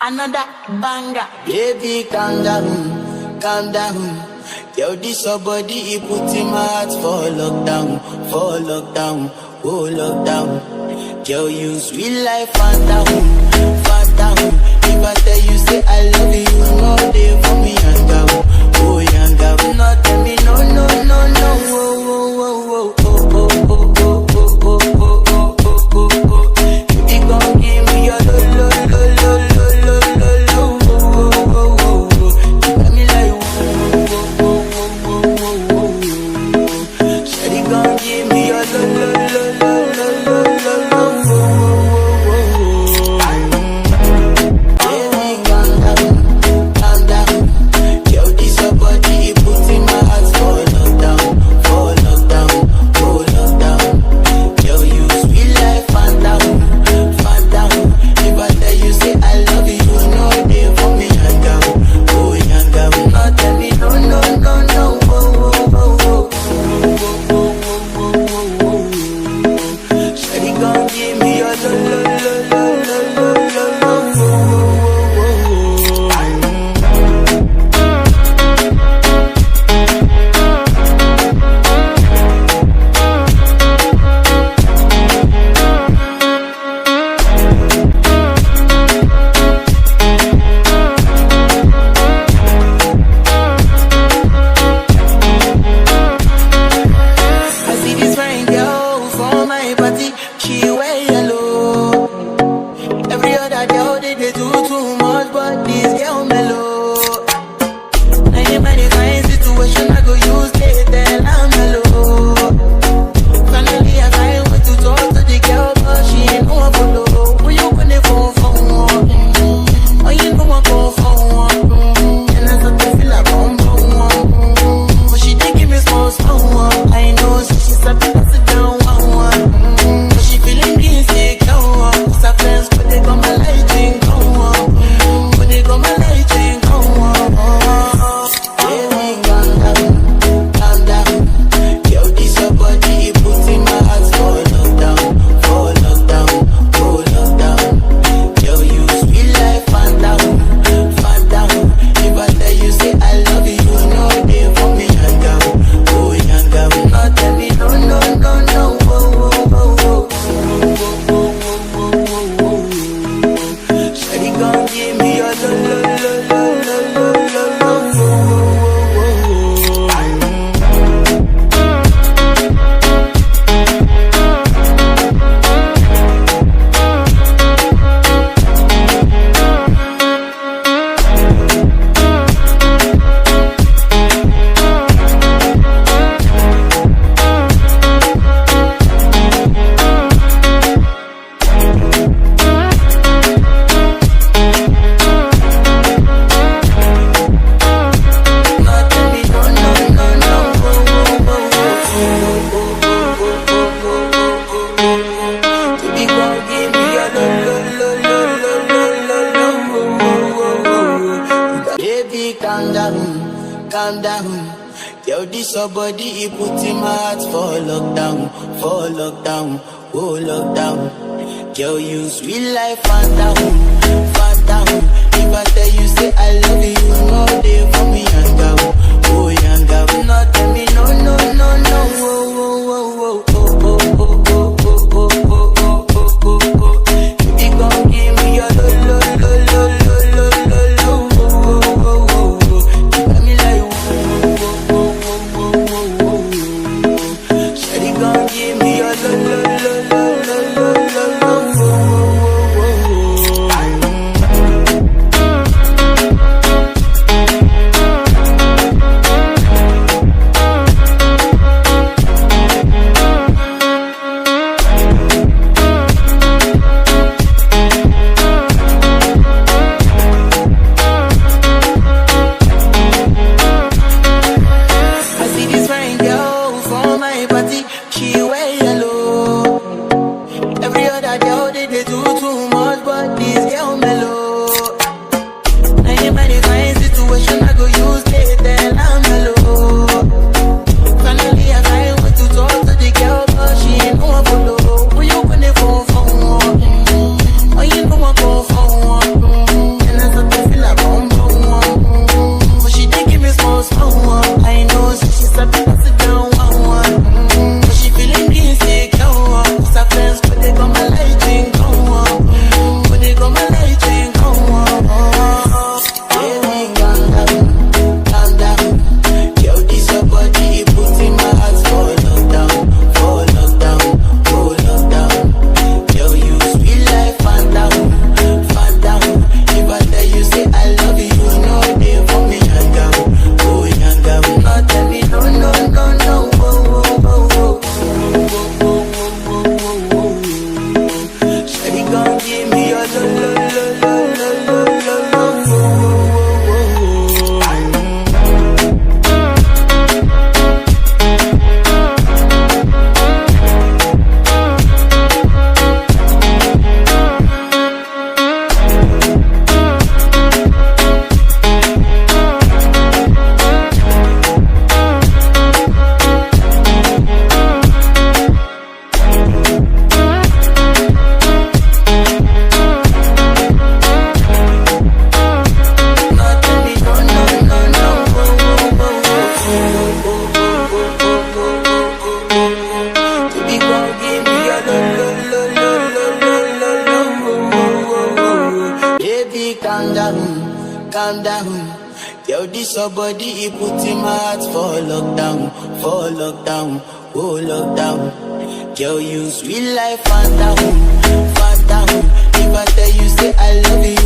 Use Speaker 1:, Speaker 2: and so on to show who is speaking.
Speaker 1: Another banger.
Speaker 2: Baby, calm down, calm down. Yo, this your body, it put in my heart for lockdown, oh lockdown. Yo, you sweet life, phantom. If I tell you, say I love you, you know they for me, yanga, oh yanga. No, tell me, no, oh, you gon' give me your lo. Calm down. Yo, this your body, it put in my heart for lockdown, oh lockdown. Yo, you sweet life, phantom. If I tell you, say I love you, you know they for me, yanga, oh yanga. No, tell me, no, you gon' give me your lo.
Speaker 1: Give me your lo.
Speaker 2: baby, calm down, calm down. Yo, this your body, it put in my heart for lockdown, oh lockdown. Yo, you sweet life, phantom, phantom. If I tell you, say I love you,